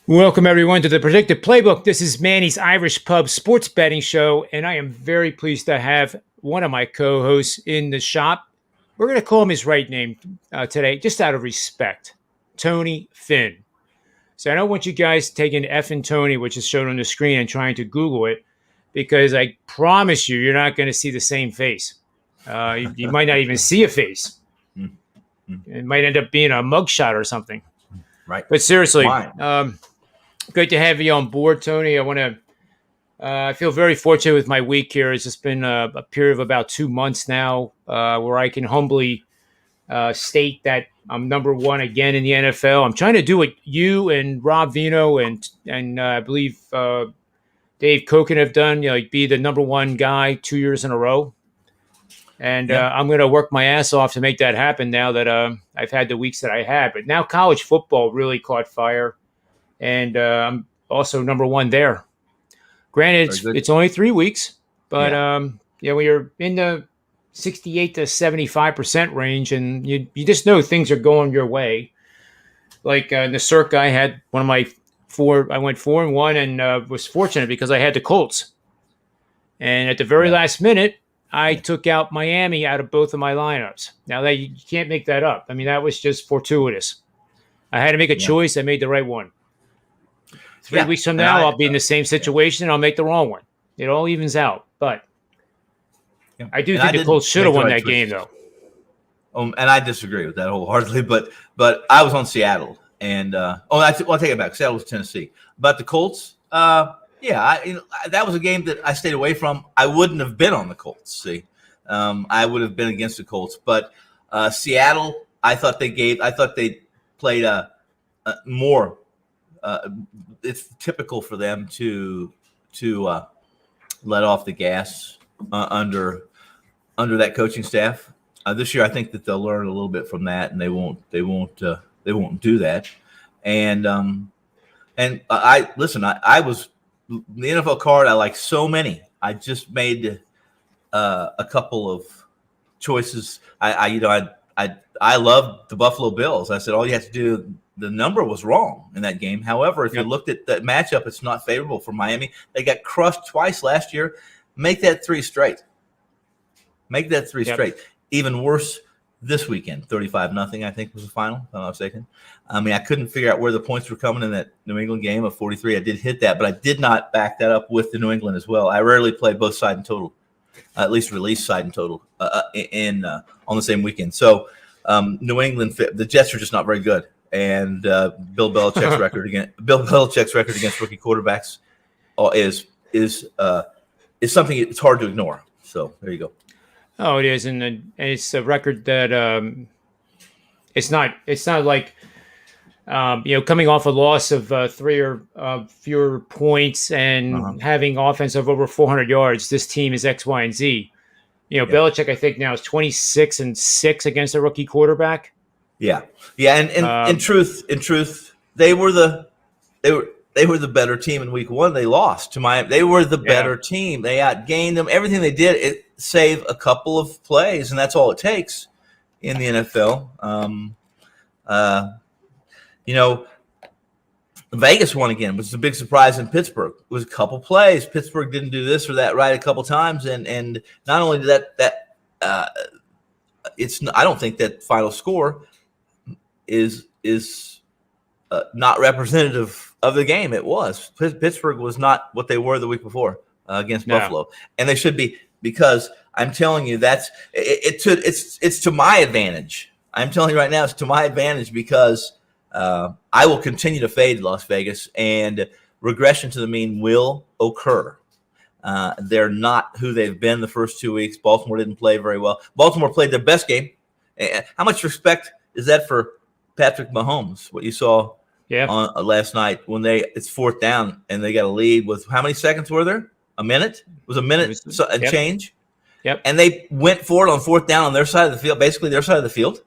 Welcome, everyone, to the Predictive Playbook. This is Manny's Irish Pub Sports Betting Show, and I am very pleased to have one of my co hosts in the shop. We're going to call him his right name today, just out of respect Tony Finn. So I don't want you guys taking F and Tony, which is shown on the screen, and trying to Google it, because I promise you, you're not going to see the same face. You might not even see a face. It might end up being a mugshot or something. Right. But seriously, great to have you on board, Tony. I feel very fortunate with my week here. It's just been a period of about 2 months now where I can humbly state that I'm number one again in the NFL. I'm trying to do what you and Rob Veno and I believe Dave Koken have done, be the number one guy 2 years in a row. And I'm going to work my ass off to make that happen now that I've had the weeks that I had. But now college football really caught fire. And I'm also number one there. Granted, it's only 3 weeks, but when you're in the 68 to 75% range, and you just know things are going your way. Like in the circa, I had one of my four. I went 4-1, and was fortunate because I had the Colts. And at the very last minute, I took out Miami out of both of my lineups. Now that you can't make that up. I mean, that was just fortuitous. I had to make a choice. I made the right one. 3 weeks from now, I'll be in the same situation, and I'll make the wrong one. It all evens out. But I do think the Colts should have won that game, though. And I disagree with that wholeheartedly. But I was on Seattle, and I'll take it back. Seattle was Tennessee. But the Colts, that was a game that I stayed away from. I wouldn't have been on the Colts. See, I would have been against the Colts. But Seattle, I thought they played more. It's typical for them to let off the gas under that coaching staff. This year, I think that they'll learn a little bit from that, and they won't do that. And I was the NFL card. I like so many. I just made a couple of choices. I loved the Buffalo Bills. I said all you have to do. The number was wrong in that game. However, if you looked at that matchup, it's not favorable for Miami. They got crushed twice last year. Make that 3 straight. Even worse this weekend. 35-0, I think, was the final, if I'm not mistaken. I mean, I couldn't figure out where the points were coming in that New England game of 43. I did hit that, but I did not back that up with the New England as well. I rarely play both side and total, at least release side and total on the same weekend. So New England, the Jets are just not very good. And Bill Belichick's record against rookie quarterbacks is something it's hard to ignore. So there you go. Oh, it is, and it's a record that it's not like coming off a loss of 3 or fewer points and having offense of over 400 yards. This team is X, Y, and Z. Belichick, I think now is 26-6 against a rookie quarterback. Yeah. And in truth, they were the better team in week 1. They lost to Miami. They were the better team. They outgained them. Everything they did, save a couple of plays, and that's all it takes in the NFL. Vegas won again, which is a big surprise in Pittsburgh. It was a couple plays. Pittsburgh didn't do this or that right a couple times, and not only did that I don't think that final score is not representative of the game. It was. Pittsburgh was not what they were the week before against Buffalo, and they should be, because I'm telling you it's to my advantage. I'm telling you right now, it's to my advantage because I will continue to fade Las Vegas, and regression to the mean will occur. They're not who they've been the first 2 weeks. Baltimore didn't play very well. Baltimore played their best game. How much respect is that for Patrick Mahomes? What you saw on last night when it's 4th down and they got a lead with how many seconds were there? A minute? It was a minute and change. Yep. And they went for it on 4th down on their side of the field, basically their side of the field.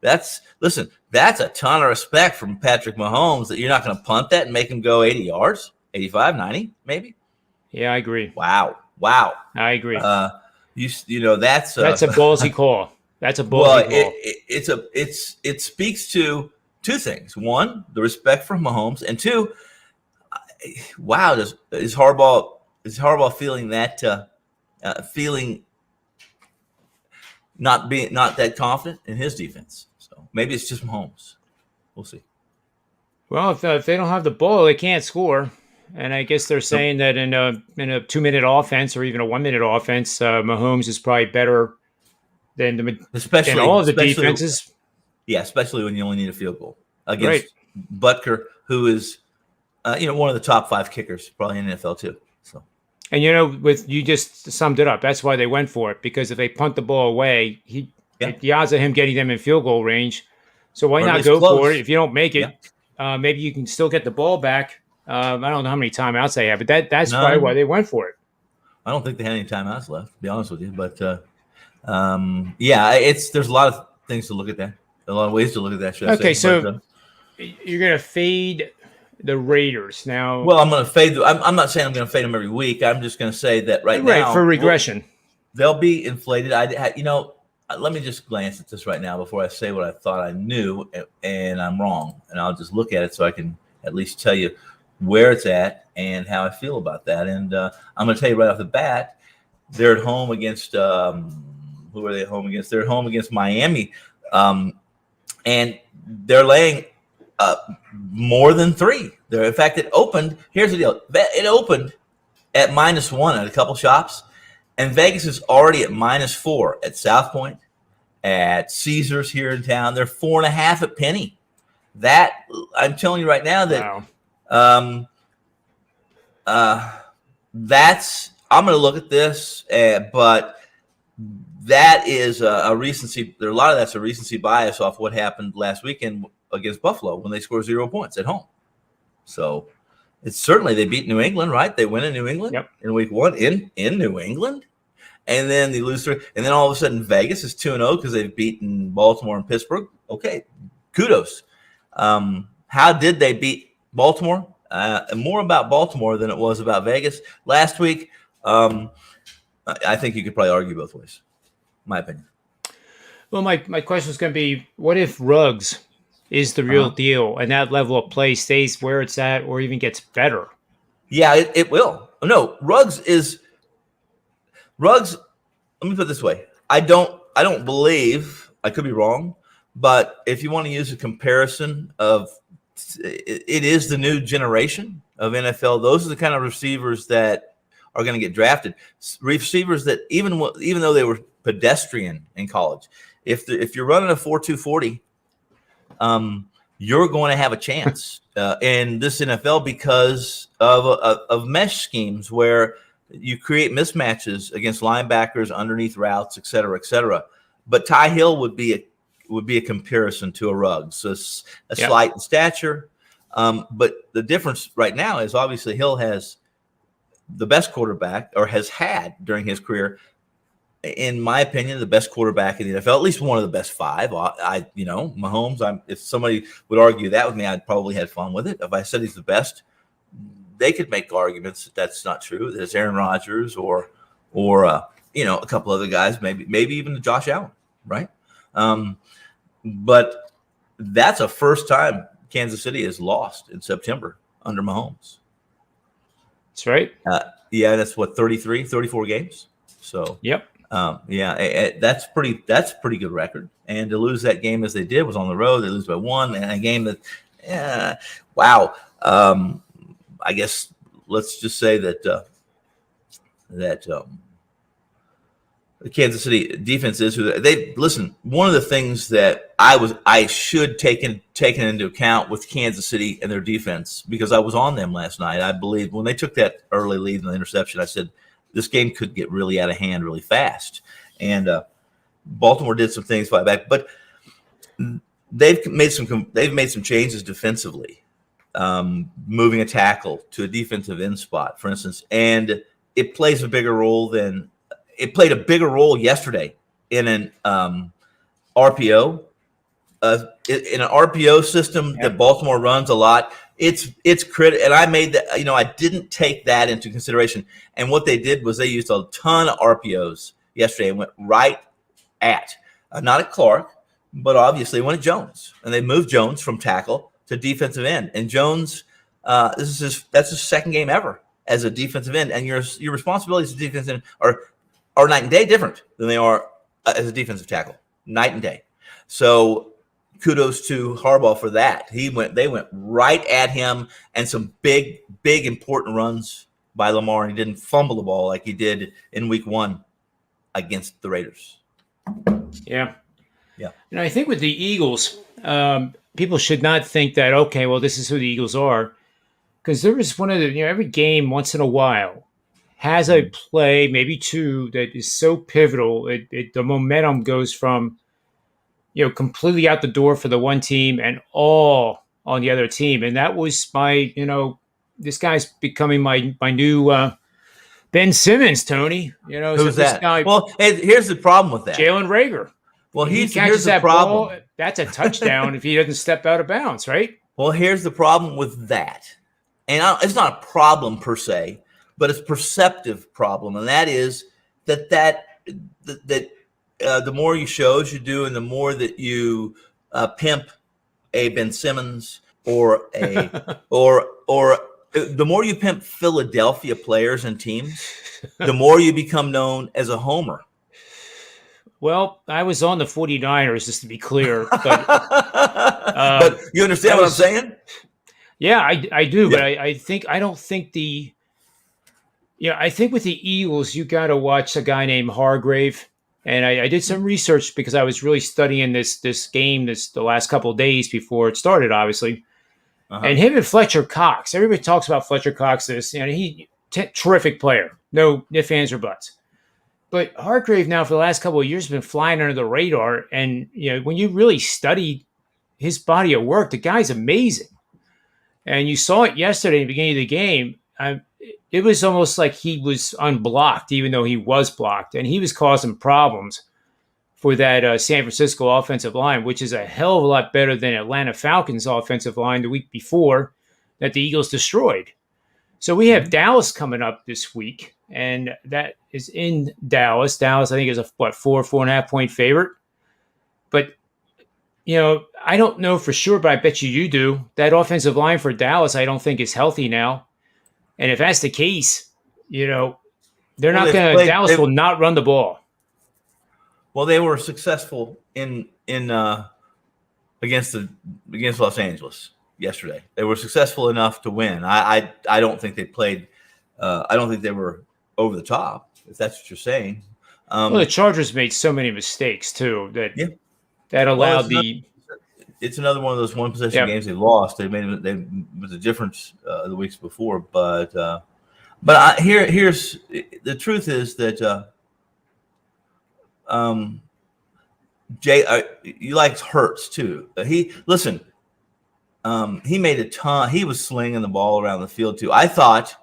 That's a ton of respect from Patrick Mahomes that you're not going to punt that and make him go 80 yards, 85, 90 maybe. Yeah, I agree. Wow. I agree. That's a ballsy call. That's a ballsy call. It speaks to two things. One, the respect for Mahomes, and two, wow, is Harbaugh feeling that feeling not that confident in his defense? So maybe it's just Mahomes. We'll see. Well, if they don't have the ball, they can't score. And I guess they're saying that in a 2-minute offense or even a 1-minute offense, Mahomes is probably better than all of the defenses. Yeah, especially when you only need a field goal against Butker, who is one of the top 5 kickers probably in the NFL too. So, and you just summed it up. That's why they went for it, because if they punt the ball away, the odds of him getting them in field goal range. So why not go for it? If you don't make it, maybe you can still get the ball back. I don't know how many timeouts they have, but that's probably why they went for it. I don't think they had any timeouts left, to be honest with you. But there's a lot of things to look at there. A lot of ways to look at that. Okay, so you're going to fade the Raiders now. Well, I'm going to fade. I'm not saying I'm going to fade them every week. I'm just going to say that now for regression, they'll be inflated. Let me just glance at this right now before I say what I thought I knew, and I'm wrong. And I'll just look at it so I can at least tell you where it's at and how I feel about that. And I'm going to tell you right off the bat, they're at home against who are they at home against? They're at home against Miami, and they're laying more than 3. In fact, it opened. Here's the deal: it opened at -1 at a couple shops, and Vegas is already at -4 at South Point, at Caesars here in town. They're 4.5 at Penny. That I'm telling you right now that. Wow. I'm going to look at this, but that is a recency. A lot of that's a recency bias off what happened last weekend against Buffalo when they scored 0 points at home. So it's certainly they beat New England, right? They win in New England in week 1 in New England, and then they lose 3, and then all of a sudden Vegas is 2-0 because they've beaten Baltimore and Pittsburgh. Okay, kudos. How did they beat Baltimore? More about Baltimore than it was about Vegas last week. I think you could probably argue both ways, my opinion. Well, my question is going to be, what if Ruggs is the real deal and that level of play stays where it's at or even gets better? Yeah, it will. No, Ruggs. Let me put it this way. I don't believe, I could be wrong, but if you want to use a comparison of, it is the new generation of NFL. Those are the kind of receivers that are going to get drafted. Receivers that even though they were pedestrian in college, if you're running a 4.2 40, you're going to have a chance in this NFL because of mesh schemes where you create mismatches against linebackers, underneath routes, et cetera. But Ty Hill would be a comparison to a Ruggs, so a slight in stature. But the difference right now is obviously Hill has the best quarterback, or has had during his career, in my opinion, the best quarterback in the NFL, at least one of the best 5. Mahomes. If somebody would argue that with me, I'd probably had fun with it. If I said he's the best, they could make arguments that that's not true. There's Aaron Rodgers or a couple other guys, maybe even Josh Allen, right? But that's a first time Kansas City has lost in September under Mahomes. That's right. That's what, 34 games. So that's pretty good record. And to lose that game as they did was on the road. They lose by 1, and a game that, wow. I guess let's just say that the Kansas City defense is who they listen. One of the things that I should taken into account with Kansas City and their defense, because I was on them last night. I believe when they took that early lead in the interception, I said this game could get really out of hand really fast. And Baltimore did some things fight back, but they've made some changes defensively, moving a tackle to a defensive end spot, for instance, and it plays a bigger role than. It played a bigger role yesterday in an RPO. In an RPO system that Baltimore runs a lot, it's critical. And I made that. I didn't take that into consideration. And what they did was they used a ton of RPOs yesterday and went right at not at Clark, but obviously they wanted Jones, and they moved Jones from tackle to defensive end. And Jones, that's his second game ever as a defensive end, and your responsibilities as a defensive end are night and day different than they are as a defensive tackle, night and day. So kudos to Harbaugh for that. They went right at him, and some big important runs by Lamar, and he didn't fumble the ball like he did in week 1 against the Raiders. Yeah. Yeah. And I think with the Eagles, people should not think that, okay, well, this is who the Eagles are. Because there is one of the, every game once in a while has a play, maybe two, that is so pivotal. The momentum goes from, completely out the door for the one team and all on the other team. And that was this guy's becoming my new Ben Simmons, Tony. Who's this that? guy, Well, here's the problem with that. Jalen Rager. Well, he here's catches the that problem. ball. That's a touchdown if he doesn't step out of bounds, right? Well, here's the problem with that. And it's not a problem per se, but it's a perceptive problem. And that is that the more you shows you do, and the more that you pimp a Ben Simmons or the more you pimp Philadelphia players and teams, the more you become known as a homer. Well, I was on the 49ers, just to be clear. But, but you understand what I'm saying? Yeah, I do. Yeah. But I think with the Eagles, you got to watch a guy named Hargrave. And I did some research because I was really studying this game the last couple of days before it started, obviously. Uh-huh. And him and Fletcher Cox, everybody talks about Fletcher Cox. Terrific player, no ifs, ands, or buts. But Hargrave now for the last couple of years has been flying under the radar. And when you really study his body of work, the guy's amazing. And you saw it yesterday in the beginning of the game. It was almost like he was unblocked, even though he was blocked. And he was causing problems for that San Francisco offensive line, which is a hell of a lot better than Atlanta Falcons offensive line the week before that the Eagles destroyed. So we have Dallas coming up this week, and that is in Dallas. Dallas, I think, is a 4.5 point favorite. But, I don't know for sure, but I bet you do. That offensive line for Dallas, I don't think is healthy now. And if that's the case, Dallas will not run the ball. Well, they were successful in against Los Angeles yesterday. They were successful enough to win. I don't think they played. I don't think they were over the top, if that's what you're saying. Well, the Chargers made so many mistakes too that allowed It's another one of those one possession games they lost. They was a difference the weeks before, but here's the truth is that Jay, you liked Hurts too. He made a ton. He was slinging the ball around the field too. I thought,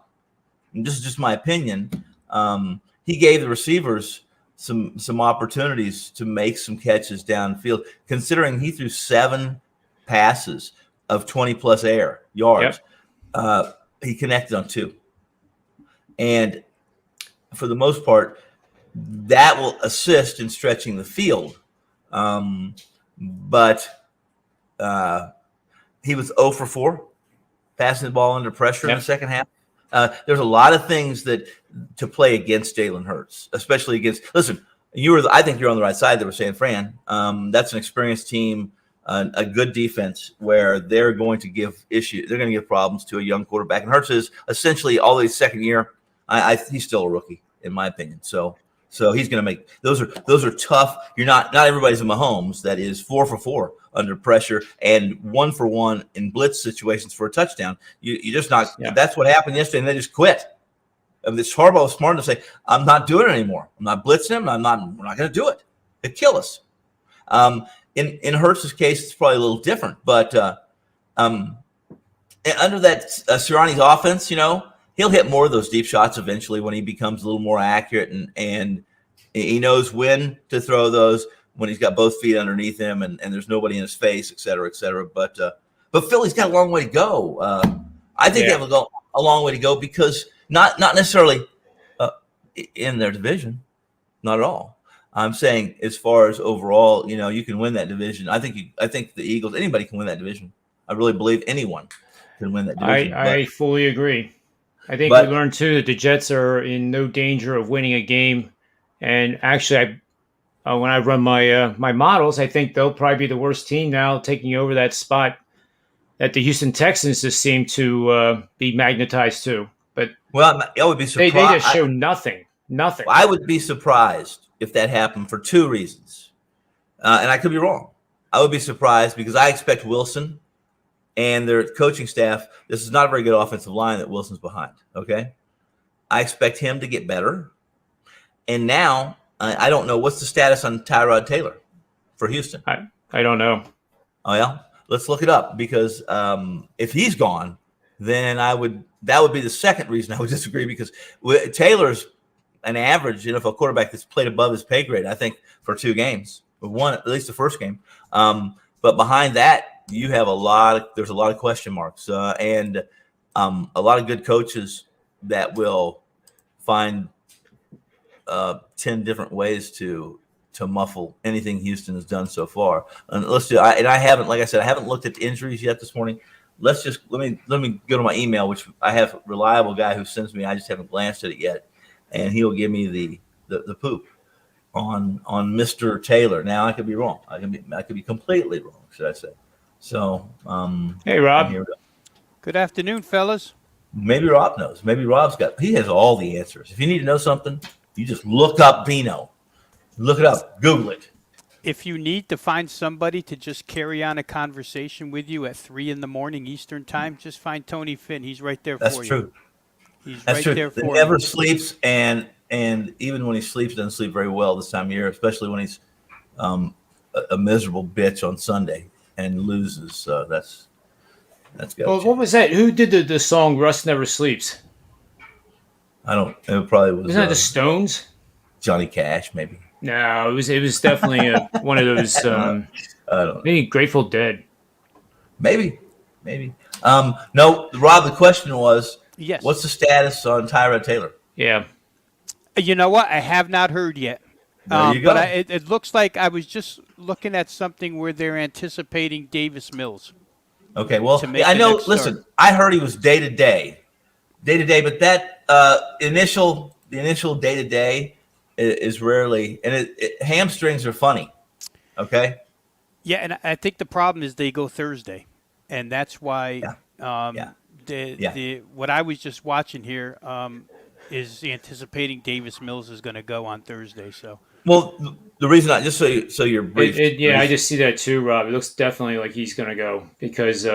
and this is just my opinion, he gave the receivers some opportunities to make some catches downfield, considering he threw 7 passes of 20+ air yards. Yep. He connected on 2. And for the most part, that will assist in stretching the field. But he was 0 for 4, passing the ball under pressure in the second half. There's a lot of things to play against Jalen Hurts, especially against. Listen, I think you're on the right side. They were saying, Fran, that's an experienced team, a good defense where they're going to give issues. They're going to give problems to a young quarterback. And Hurts is essentially all his second year. He's still a rookie, in my opinion. So he's going to make those are tough. You're not everybody's a Mahomes that is 4 for 4 under pressure and 1 for 1 in blitz situations for a touchdown. You just not. Yeah. That's what happened yesterday, and they just quit. And this Harbaugh was smart enough to say, "I'm not doing it anymore. I'm not blitzing him. We're not going to do it. It'd kill us." In Hurts' case, it's probably a little different, but under that Sirianni's offense, he'll hit more of those deep shots eventually when he becomes a little more accurate, and he knows when to throw those when he's got both feet underneath him and there's nobody in his face, et cetera, et cetera. But Philly's got a long way to go. I think they have a long way to go because not necessarily in their division, not at all. I'm saying as far as overall, you can win that division. I think the Eagles, anybody can win that division. I really believe anyone can win that I division. I fully agree. I think we But learned too that the Jets are in no danger of winning a game. And actually, when I run my models, I think they'll probably be the worst team now, taking over that spot that the Houston Texans just seem to be magnetized to. But well, I would be they surprised. just show nothing, nothing. I would be surprised if that happened for two reasons, and I could be wrong. I would be surprised because I expect Wilson and their coaching staff. This is not a very good offensive line that Wilson's behind. Okay, I expect him to get better. And now I don't know what's the status on Tyrod Taylor for Houston. I don't know. Oh yeah, let's look it up because if he's gone, then that would be the second reason I would disagree because Taylor's an average NFL quarterback that's played above his pay grade. I think for 2 games, one at least the first game. But behind that, you have there's a lot of question marks and a lot of good coaches that will find 10 different ways to muffle anything Houston has done so far. And I haven't, like I said, I haven't looked at the injuries yet this morning. Let me go to my email, which I have a reliable guy who sends me. I just haven't glanced at it yet, and he'll give me the poop on Mr. Taylor. Now I could be wrong. I could be completely wrong, should I say? So, hey Rob, good afternoon, fellas. Maybe Rob knows. Maybe he has all the answers. If you need to know something, you just look up Veno. Look it up. Google it. If you need to find somebody to just carry on a conversation with you at 3 a.m. Eastern time, just find Tony Finn. He's right there for you. That's true. He's That's right true. there He for never you. sleeps, and even when he sleeps, doesn't sleep very well this time of year, especially when he's a miserable bitch on Sunday and loses. That's good. well, what was that? Who did the song "Russ Never Sleeps"? It probably was. Wasn't that the Stones? Johnny Cash, maybe. No, it was definitely one of those. I don't know. Maybe Grateful Dead. Maybe. No, Rob. The question was, Yes. what's the status on Tyrod Taylor? Yeah. You know what? I have not heard yet. There you go. But it looks like I was just looking at something where they're anticipating Davis Mills. Okay, well, To make I the know. next Listen, start. I heard he was day to day, but that the initial day to day is rarely, and hamstrings are funny. Okay. Yeah, and I think the problem is they go Thursday, and that's why what I was just watching here is anticipating Davis Mills is going to go on Thursday. So Well, the reason so you're briefed. I just see that too, Rob. It looks definitely like he's going to go because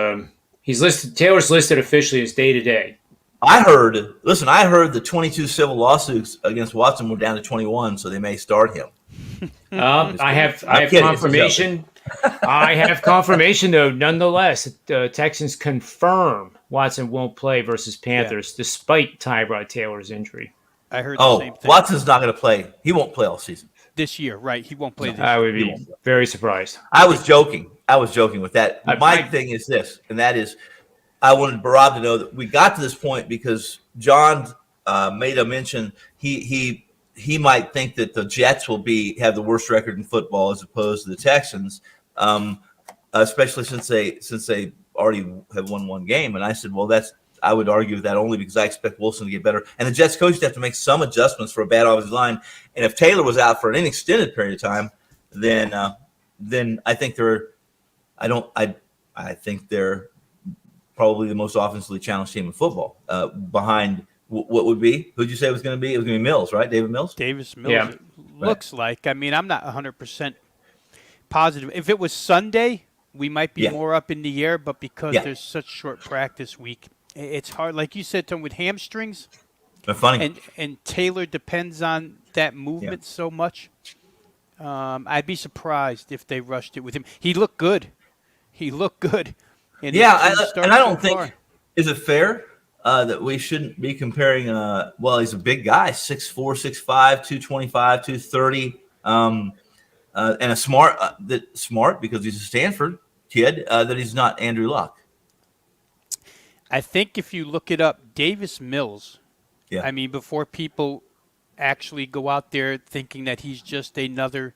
he's listed. Taylor's listed officially as day to day. I heard the 22 civil lawsuits against Watson were down to 21, so they may start him. I have kidding. confirmation. I have confirmation, though. Nonetheless, Texans confirm Watson won't play versus Panthers despite Tyrod Taylor's injury. I heard the same thing. Watson's not going to play. He won't play all season this year, right? He won't play this I year. would be very surprised. I was joking with that. My thing is this, and that is, I wanted Rob to know that we got to this point because John made a mention. He might think that the Jets will have the worst record in football as opposed to the Texans, especially since they already have won one game. And I said, well, I would argue with that only because I expect Wilson to get better. And the Jets coach have to make some adjustments for a bad offensive line. And if Taylor was out for an extended period of time, then I think I think they're probably the most offensively challenged team in football behind what would be? Who'd you say it was going to be? It was going to be Mills, right? Davis Mills? Davis Mills, Yeah. it looks like. I mean, I'm not 100% positive. If it was Sunday, we might be more up in the air, but because there's such short practice week, it's hard. Like you said, Tom, with hamstrings, They're funny. and Taylor depends on that movement so much. I'd be surprised if they rushed it with him. He looked good. And I don't think – is it fair that we shouldn't be comparing he's a big guy, 6'4", 6'5", 225, 230, and a smart because he's a Stanford kid, that he's not Andrew Luck. I think if you look it up, Davis Mills, I mean, before people actually go out there thinking that he's just another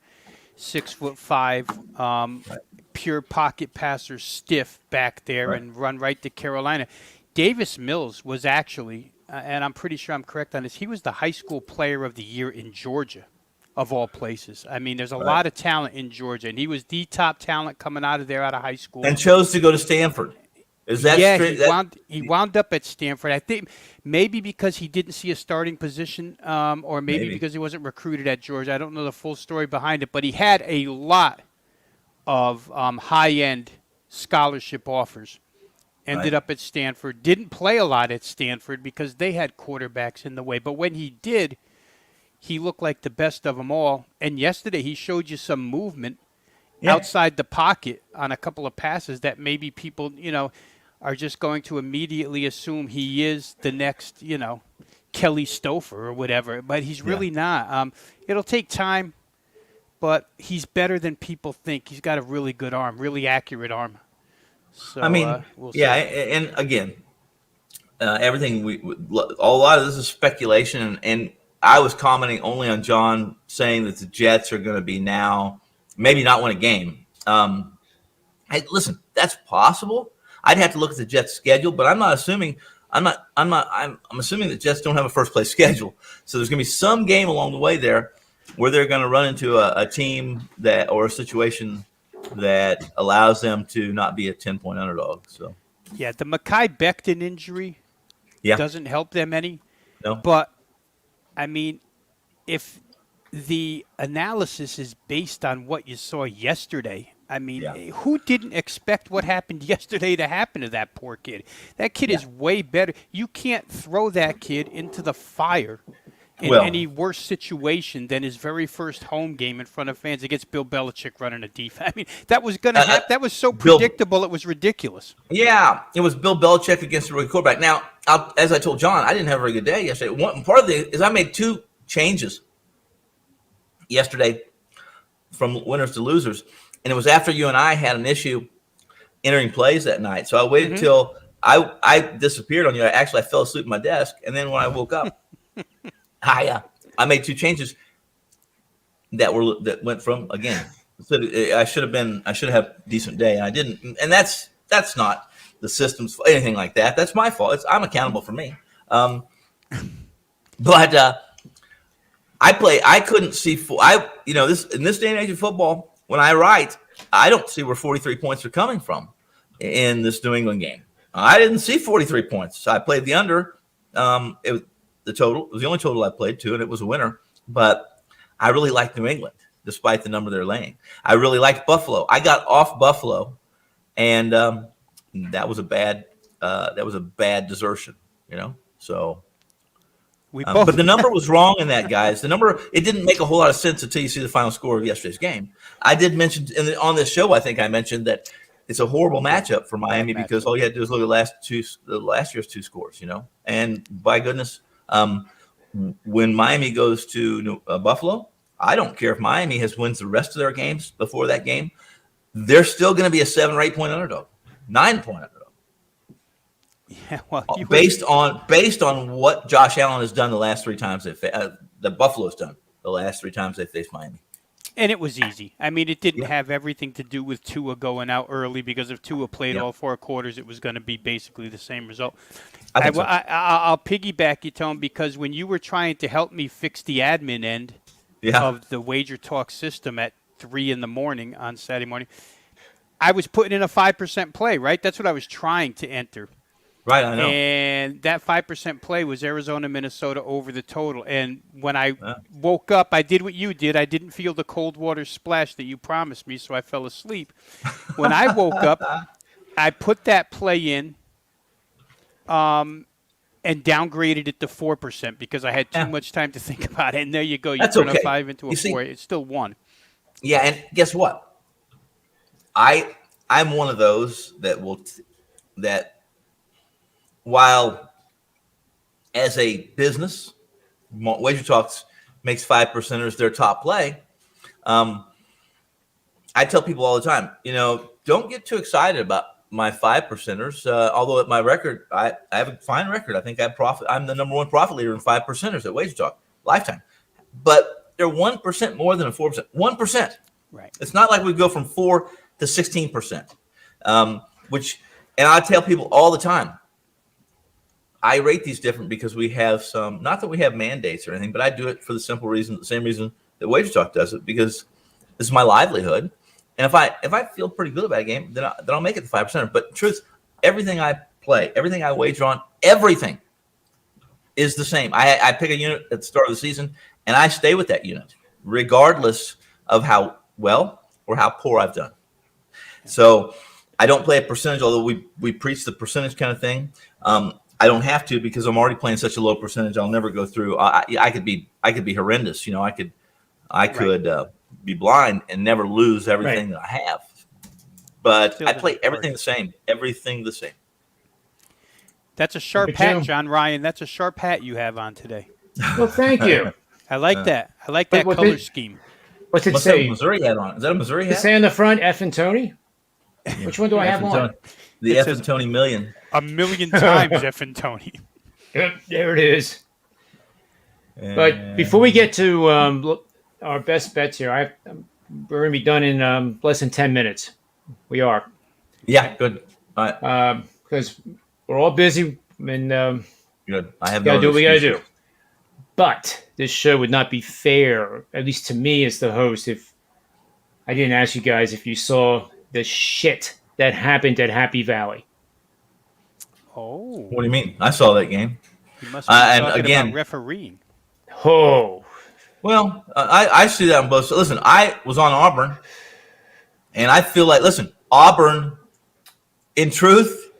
6'5", pure pocket passer, stiff back there, Right. and run right to Carolina. Davis Mills was actually, and I'm pretty sure I'm correct on this, he was the high school player of the year in Georgia, of all places. I mean, there's a Right. lot of talent in Georgia, and he was the top talent coming out of there, out of high school. And chose to go to Stanford. Is that Yeah, straight? he wound up at Stanford. I think maybe because he didn't see a starting position, or maybe because he wasn't recruited at Georgia. I don't know the full story behind it, but he had a lot of high-end scholarship offers. Ended up at Stanford. Didn't play a lot at Stanford because they had quarterbacks in the way. But when he did, he looked like the best of them all. And yesterday he showed you some movement outside the pocket on a couple of passes that maybe people, are just going to immediately assume he is the next, Kelly Stouffer or whatever. But he's really not. It'll take time, but he's better than people think. He's got a really good arm, really accurate arm. So, I mean, we'll see. and again, everything a lot of this is speculation, and I was commenting only on John saying that the Jets are going to be now maybe not win a game. Hey, listen, that's possible. I'd have to look at the Jets' schedule, but I'm not assuming. I'm assuming the Jets don't have a first place schedule, so there's going to be some game along the way there where they're going to run into a team or a situation that allows them to not be a 10-point underdog. So yeah, the Mekhi Becton injury doesn't help them any. No. But I mean, if the analysis is based on what you saw yesterday, I mean, who didn't expect what happened yesterday to happen to that poor kid? That kid is way better. You can't throw that kid into the fire in any worse situation than his very first home game in front of fans against Bill Belichick running a defense. I mean, that was going to happen. That was so predictable, it was ridiculous. Yeah, it was Bill Belichick against a rookie quarterback. Now, as I told John, I didn't have a very good day yesterday. Part of it is I made 2 changes yesterday from winners to losers, and it was after you and I had an issue entering plays that night. So I waited till I disappeared on you. I fell asleep at my desk, and then when I woke up, I made 2 changes that went from again. So I should have a decent day, and I didn't. And that's not the system's anything like that. That's my fault. I'm accountable for me. But I couldn't see in this day and age of football. When I write, I don't see where 43 points are coming from in this New England game. I didn't see 43 points. So I played the under. It was the total. It was the only total I played to, and it was a winner. But I really liked New England, despite the number they're laying. I really liked Buffalo. I got off Buffalo, and that was a bad desertion. So. But the number was wrong in that, guys. The number, it didn't make a whole lot of sense until you see the final score of yesterday's game. I did mention on this show, I think I mentioned that it's a horrible matchup for Miami because all you had to do is look at last year's 2 scores, And by goodness, when Miami goes to Buffalo, I don't care if Miami wins the rest of their games before that game. They're still going to be a 7 or 8 point underdog, 9-point underdog. Yeah, well, based on what Josh Allen has done the last 3 times the Buffalo's done the last 3 times they faced Miami. And it was easy. I mean, it didn't have everything to do with Tua going out early because if Tua played all 4 quarters, it was going to be basically the same result. I'll piggyback you, Tone, because when you were trying to help me fix the admin end of the Wager Talk system at 3 a.m. on Saturday morning, I was putting in a 5% play, right? That's what I was trying to enter. Right, I know. And that 5% play was Arizona, Minnesota over the total. And when I woke up, I did what you did. I didn't feel the cold water splash that you promised me, so I fell asleep. When I woke up, I put that play in and downgraded it to 4% because I had too much time to think about it. And there you go. You turn a 5 into a 4. It's still 1. Yeah, and guess what? I'm one of those that while as a business, Wager Talks makes 5%ers their top play, I tell people all the time, don't get too excited about my 5%ers. Although at my record, I have a fine record. I think I'm the number 1 profit leader in 5%ers at Wager Talk lifetime. but they're 1% more than a 4%. 1%. Right. It's not like we go from 4 to 16%. Which, and I tell people all the time, I rate these different because we have some. Not that we have mandates or anything, but I do it for the simple reason, the same reason that Wager Talk does it, because this is my livelihood. And if I feel pretty good about a game, then I'll make it the 5%. But truth, everything I play, everything I wager on, everything is the same. I pick a unit at the start of the season, and I stay with that unit, regardless of how well or how poor I've done. So I don't play a percentage, although we preach the percentage kind of thing. I don't have to because I'm already playing such a low percentage. I'll never go through. I could be horrendous. I could be blind and never lose everything that I have. But still I play everything the same. Everything the same. That's a sharp hat, John Ryan. That's a sharp hat you have on today. Well, thank you. I like that. I like that color scheme. What's it say? That Missouri hat on? Is that a Missouri hat? Does it say on the front, F and Tony? Which one do I have on? The F and Tony million. 1,000,000 times F and Tony. Yep, there it is. But before we get to our best bets here, we're going to be done in less than 10 minutes. We are. Yeah, good. All right. Because we're all busy and good. I have got to do what we got to do. But this show would not be fair, at least to me as the host, if I didn't ask you guys if you saw the shit that happened at Happy Valley. Oh. What do you mean? I saw that game. You must be talking about refereeing. Oh. Well, I see that on both sides. Listen, I was on Auburn, and I feel like, Auburn, in truth,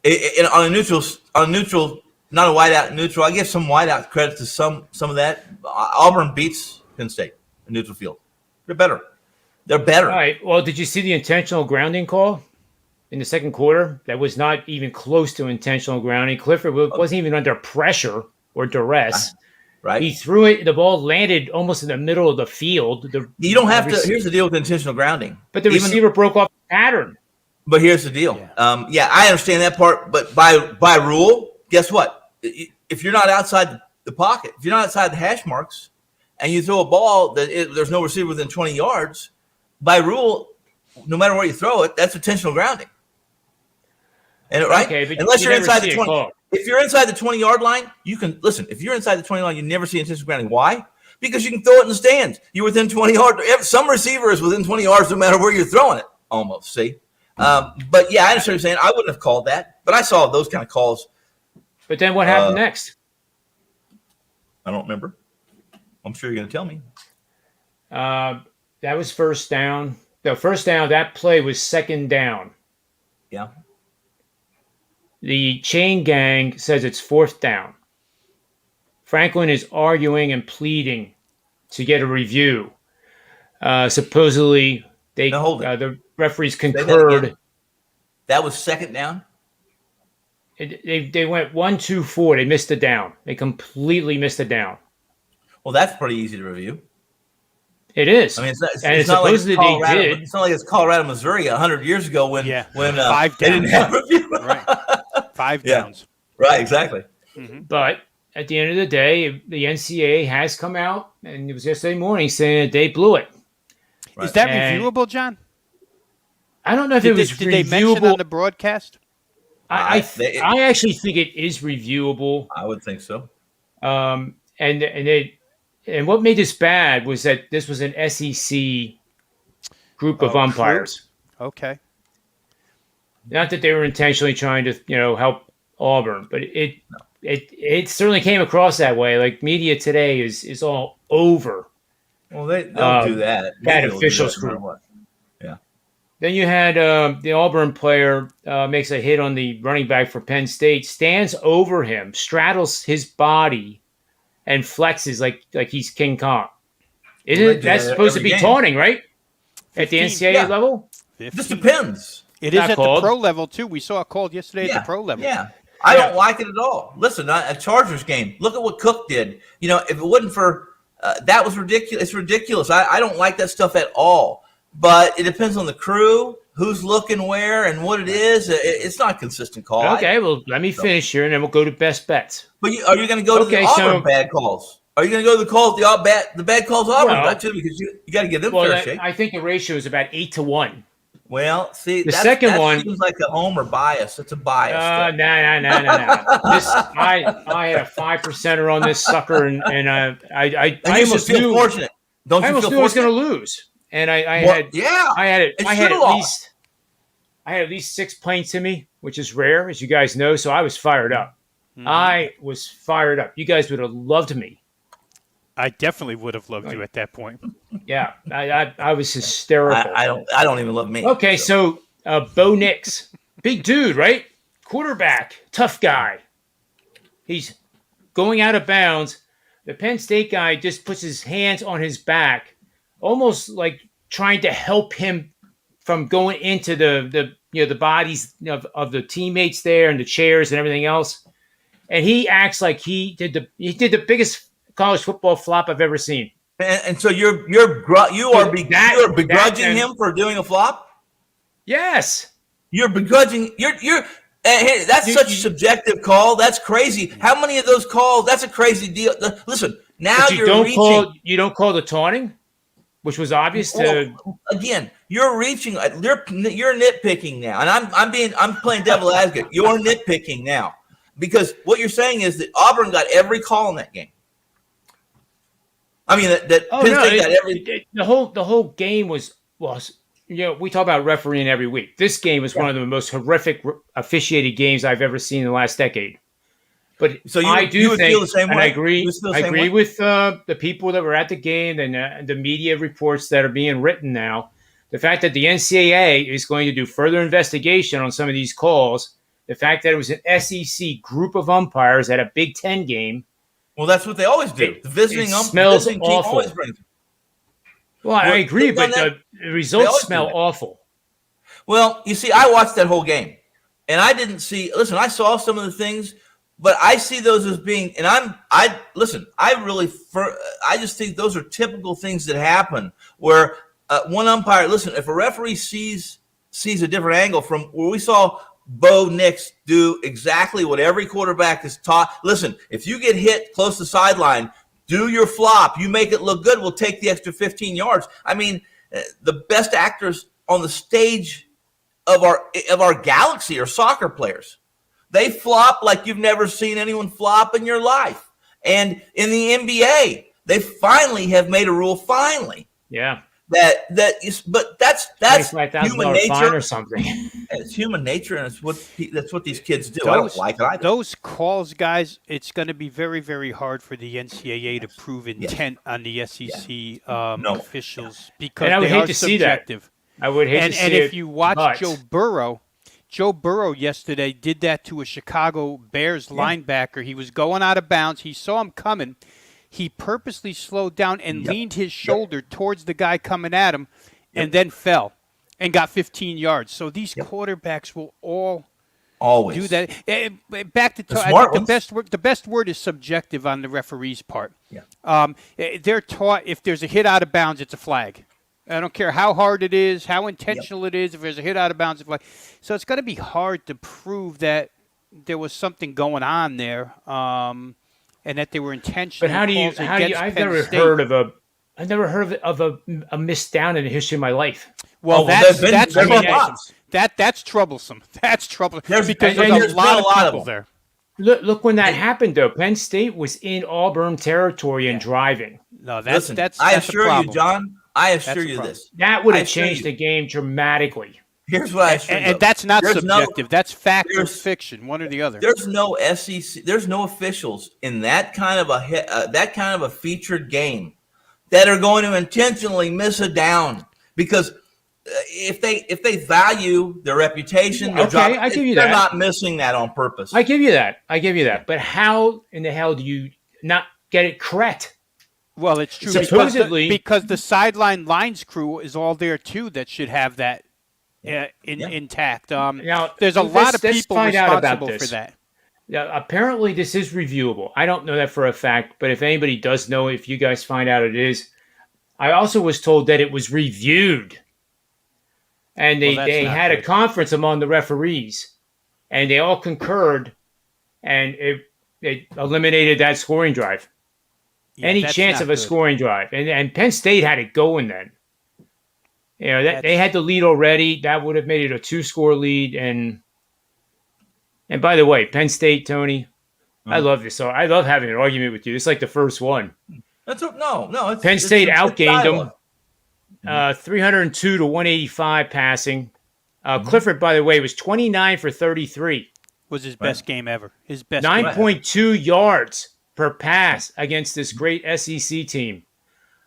on a neutral, not a whiteout neutral, I give some whiteout credit to some of that. Auburn beats Penn State in neutral field. They're better. They're better. All right. Well, did you see the intentional grounding call in the second quarter? That was not even close to intentional grounding. Clifford wasn't even under pressure or duress. Right. He threw it. The ball landed almost in the middle of the field. You don't have to. Here's the deal with intentional grounding. But the receiver broke off the pattern. But here's the deal. Yeah. I understand that part. But by rule, guess what? If you're not outside the pocket, if you're not outside the hash marks, and you throw a ball that there's no receiver within 20 yards, by rule, no matter where you throw it, that's intentional grounding. And right? Okay, but unless you're inside the 20. If you're inside the 20-yard line, you can listen. If you're inside the 20 line, you never see intentional grounding. Why? Because you can throw it in the stands. You're within 20 yards. Some receiver is within 20 yards no matter where you're throwing it. Almost. See. But yeah, I understand what you're saying. I wouldn't have called that, but I saw those kind of calls. But then what happened next? I don't remember. I'm sure you're going to tell me. That was first down. The first down, that play was second down. Yeah. The chain gang says it's fourth down. Franklin is arguing and pleading to get a review. Supposedly, the referees concurred. That was second down? They went 1, 2, 4. They missed the down. They completely missed the down. Well, that's pretty easy to review. It is. I mean, it's not like it's Colorado. It's not like it's Colorado, Missouri 100 years ago when 5 they didn't have review. Right. 5 downs. Right, exactly. Mm-hmm. But at the end of the day, the NCAA has come out, and it was yesterday morning, saying that they blew it. Right. Is that reviewable, John? I don't know if it was reviewable. Did they mention on the broadcast? I actually think it is reviewable. I would think so. And what made this bad was that this was an SEC group of umpires. Okay. Not that they were intentionally trying to, help Auburn, but it certainly came across that way. Like media today is all over. Well, they'll do that. That officials group. Yeah. Then you had the Auburn player makes a hit on the running back for Penn State, stands over him, straddles his body, and flexes like he's King Kong. That's supposed to be taunting, right? 15, at the NCAA level? 15. This depends. It is at the pro level, too. We saw a call yesterday at the pro level. Yeah. I don't like it at all. Listen, a Chargers game, look at what Cook did. If it wasn't for that was ridiculous. It's ridiculous. I don't like that stuff at all. But it depends on the crew, who's looking where, and what it is. It's not a consistent call. Okay, well, let me finish here, and then we'll go to best bets. But are you going to go to the Auburn bad calls? Are you going to go to the calls? The bad calls Auburn got too, because you got to give them fair shake. I think the ratio is about 8-1. Well, see, the second one seems like a homer bias. It's a bias. No. This I had a 5%er on this sucker, and I almost feel fortunate. Don't you almost feel knew I was fortunate? going to lose, and I had at least 6 pints in me, which is rare, as you guys know. So I was fired up. Mm-hmm. I was fired up. You guys would have loved me. I definitely would have loved you at that point. Yeah, I was hysterical. I don't even love me. Okay, so Bo Nix, big dude, right? Quarterback, tough guy. He's going out of bounds. The Penn State guy just puts his hands on his back, almost like trying to help him from going into the bodies of the teammates there and the chairs and everything else. And he acts like he did the biggest college football flop I've ever seen. And so you are begrudging him for doing a flop? Yes. You're begrudging. That's such a subjective call. That's crazy. How many of those calls? That's a crazy deal. Listen, now you don't call the taunting, which was obvious to. Again, you're reaching. You're nitpicking now, and I'm playing devil advocate. You're nitpicking now because what you're saying is that Auburn got every call in that game. I mean that Penn State got every. The whole game was. We talk about refereeing every week. This game was one of the most horrific officiated games I've ever seen in the last decade. But so I do think, feel the same way? I agree with the people that were at the game and the media reports that are being written now. The fact that the NCAA is going to do further investigation on some of these calls. The fact that it was an SEC group of umpires at a Big Ten game. Well, that's what they always do. The visiting smells team awful. always brings them. Well, I agree, but the results smell awful. Well, you see, I watched that whole game, and I didn't see. Listen, I saw some of the things, but I see those as being. And I just think those are typical things that happen where one umpire. Listen, if a referee sees a different angle from where we saw Bo Nix do exactly what every quarterback is taught. Listen, if you get hit close to the sideline, do your flop. You make it look good. We'll take the extra 15 yards. I mean, the best actors on the stage of our galaxy are soccer players. They flop like you've never seen anyone flop in your life. And in the NBA, they finally have made a rule. Finally, yeah. But that's human nature fine or something. It's human nature, and that's what these kids do. I don't like it either. Those calls, guys, it's going to be very, very hard for the NCAA to prove intent on the SEC officials because I would they hate are to subjective. See that. I would hate to see and it. if you watch Joe Burrow yesterday did that to a Chicago Bears linebacker. He was going out of bounds. He saw him coming. He purposely slowed down and leaned his shoulder towards the guy coming at him and then fell and got 15 yards. So these quarterbacks will always do that. Back to the best word is subjective on the referee's part. Yeah. They're taught if there's a hit out of bounds, it's a flag. I don't care how hard it is, how intentional it is. If there's a hit out of bounds, it's a flag. So it's going to be hard to prove that there was something going on there. And that they were intentional. But how do you? I've never heard of a missed down in the history of my life. Well, that's troublesome. That's troublesome because there's a lot of people there. Look when that happened though. Penn State was in Auburn territory and driving. No, that's I assure you, John. I assure you this. That would have changed the game dramatically. Here's what I assure you. And that's not subjective. That's fact or fiction, one or the other. There's no SEC. There's no officials in that kind of a featured game that are going to intentionally miss a down because if they value their reputation, I give you that. They're not missing that on purpose. I give you that. But how in the hell do you not get it correct? Well, it's true because the sideline lines crew is all there too. That should have that. Intact. Now, there's a lot of people responsible for that. Yeah, apparently this is reviewable. I don't know that for a fact, but if anybody does know, if you guys find out it is, I also was told that it was reviewed, and they had a conference among the referees, and they all concurred, and it eliminated that scoring drive. any that's chance not of a good. scoring drive. And Penn State had it going then. They had the lead already. That would have made it a 2-score lead. And by the way, Penn State, Tony, I love this. So I love having an argument with you. It's like the first one. No. Penn State it's outgained dialogue. them, 302 to 185 passing. Clifford, by the way, was 29 for 33. Was his best game ever. His best 9.2 yards per pass against this great SEC team.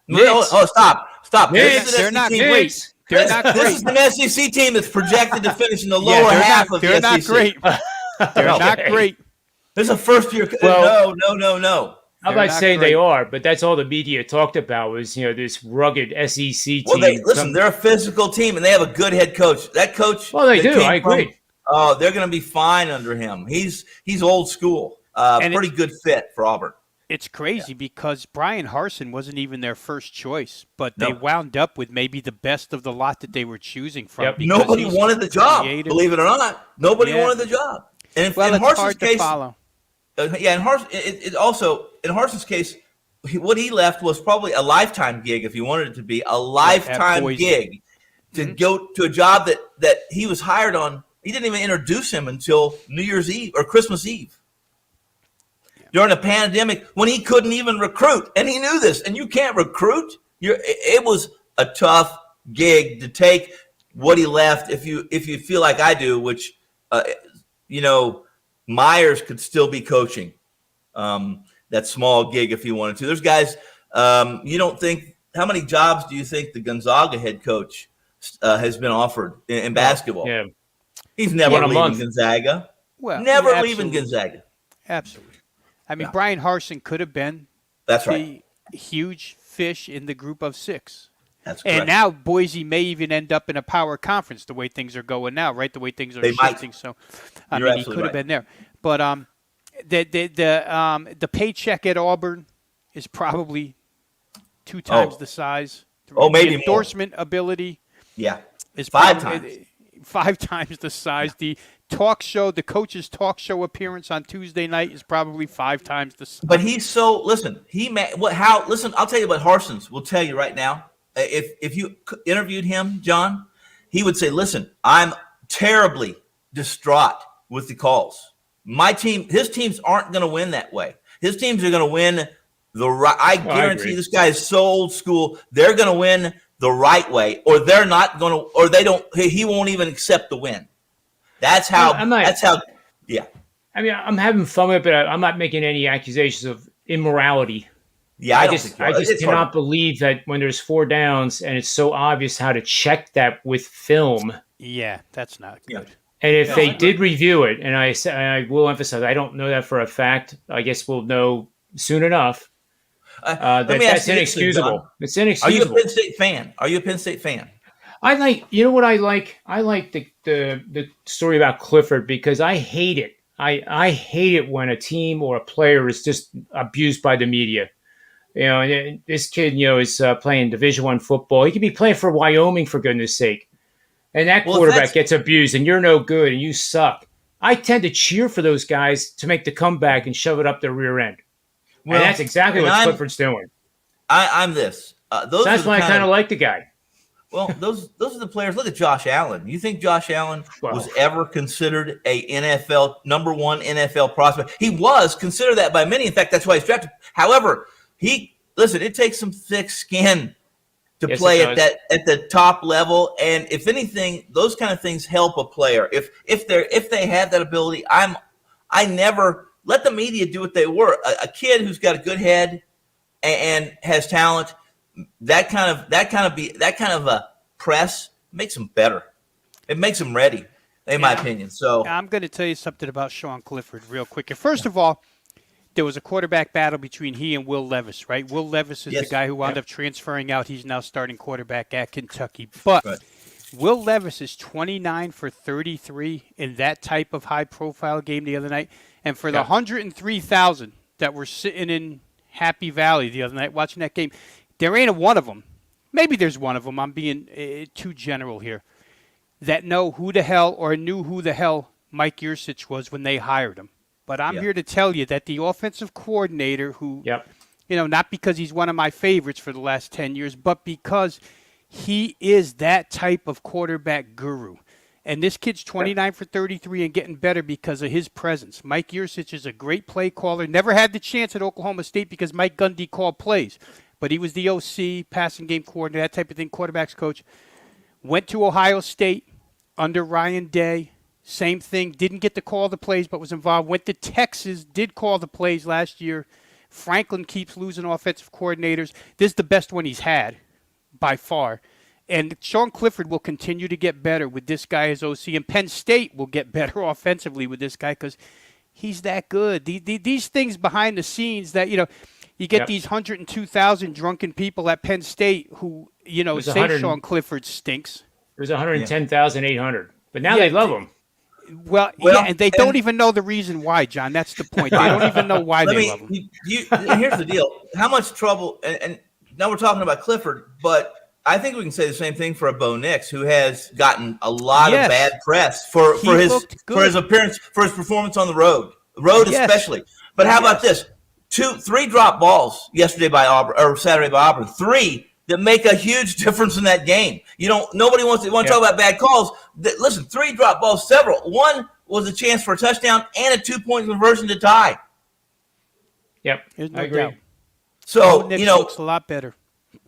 No, stop. They're not great. They're not great. This is an SEC team that's projected to finish in the lower half of the SEC. They're not great. They're not great. This is a first-year. Well, No. I'm not saying they are, but that's all the media talked about was, this rugged SEC team. Well, they're a physical team, and they have a good head coach. That coach. Well, they do. I agree. They're going to be fine under him. He's old school. Pretty good fit for Auburn. It's crazy because Brian Harsin wasn't even their first choice, but they wound up with maybe the best of the lot that they were choosing from. Yep. Nobody wanted the job, believe it or not. Nobody wanted the job. And in Harsin's hard case, to follow. And it also in Harsin's case, what he left was probably a lifetime gig if he wanted it to be a lifetime gig to go to a job that he was hired on. He didn't even introduce him until New Year's Eve or Christmas Eve. During a pandemic when he couldn't even recruit. And he knew this. And you can't recruit. It was a tough gig to take what he left if you feel like I do, which, Myers could still be coaching that small gig if he wanted to. There's guys, you don't think – how many jobs do you think the Gonzaga head coach has been offered in basketball? Yeah. He's never leaving Gonzaga. Well, never leaving Gonzaga. Absolutely. I mean, Brian Harsin could have been the huge fish in the group of 6. That's correct. And now Boise may even end up in a power conference the way things are going now, right? The way things are shifting. So, he could have been there. But the paycheck at Auburn is probably 2 times the size. Maybe the endorsement ability. Yeah. Is 5 times. 5 times the size. The the coach's talk show appearance on Tuesday night is probably 5 times the size. But listen, I'll tell you what Harsin's will tell you right now. If you interviewed him, John, he would say, listen, I'm terribly distraught with the calls. His teams aren't going to win that way. His teams are going to win I guarantee this guy is so old school. They're going to win the right way, or they're not going to, or they don't, he won't even accept the win. That's how, yeah. I mean, I'm having fun with it, but I'm not making any accusations of immorality. Yeah, I just cannot believe that when there's 4 downs and it's so obvious how to check that with film. Yeah, that's not good. Yeah. And if they did review it, and I will emphasize, I don't know that for a fact. I guess we'll know soon enough. That's inexcusable. It's inexcusable. Are you a Penn State fan? I like, you know what I like? I like the story about Clifford because I hate it. I hate it when a team or a player is just abused by the media. And this kid, is playing Division I football. He could be playing for Wyoming, for goodness sake. And that quarterback gets abused, and you're no good, and you suck. I tend to cheer for those guys to make the comeback and shove it up their rear end. Well, and that's exactly what Clifford's doing. I'm this. That's why I kind of like the guy. Well, those are the players. Look at Josh Allen. You think Josh Allen was ever considered a number 1 NFL prospect? He was considered that by many. In fact, that's why he's drafted. However, it takes some thick skin to play at the top level. And if anything, those kind of things help a player. If they have that ability, I never let the media do what they were. A kid who's got a good head and has talent. That kind of a press makes them better. It makes them ready, in my opinion. So I'm going to tell you something about Sean Clifford real quick. First of all, there was a quarterback battle between he and Will Levis, right? Will Levis is the guy who wound up transferring out. He's now starting quarterback at Kentucky. But Will Levis is 29 for 33 in that type of high-profile game the other night. And for the 103,000 that were sitting in Happy Valley the other night watching that game, there ain't one of them. Maybe there's one of them. I'm being too general here. That know who the hell or knew who the hell Mike Yursich was when they hired him. But I'm here to tell you that the offensive coordinator who not because he's one of my favorites for the last 10 years, but because he is that type of quarterback guru. And this kid's 29 for 33 and getting better because of his presence. Mike Yurcich is a great play caller. Never had the chance at Oklahoma State because Mike Gundy called plays. But he was the OC, passing game coordinator, that type of thing, quarterbacks coach. Went to Ohio State under Ryan Day. Same thing. Didn't get to call the plays, but was involved. Went to Texas. Did call the plays last year. Franklin keeps losing offensive coordinators. This is the best one he's had by far. And Sean Clifford will continue to get better with this guy as OC. And Penn State will get better offensively with this guy because he's that good. These things behind the scenes that, you get these 102,000 drunken people at Penn State who, say Sean Clifford stinks. There's 110,800. But now they love him. Well, and they don't even know the reason why, John. That's the point. They don't even know why they love him. Here's the deal. How much trouble – and now we're talking about Clifford, but – I think we can say the same thing for a Bo Nix, who has gotten a lot of bad press for his appearance, for his performance on the road especially. But how about this? 3 drop balls yesterday by Auburn or Saturday by Auburn, 3 that make a huge difference in that game. Nobody wants to talk about bad calls. Listen, 3 drop balls, several. One was a chance for a touchdown and a 2-point conversion to tie. Yep, I agree. Doubt. So Nix looks a lot better.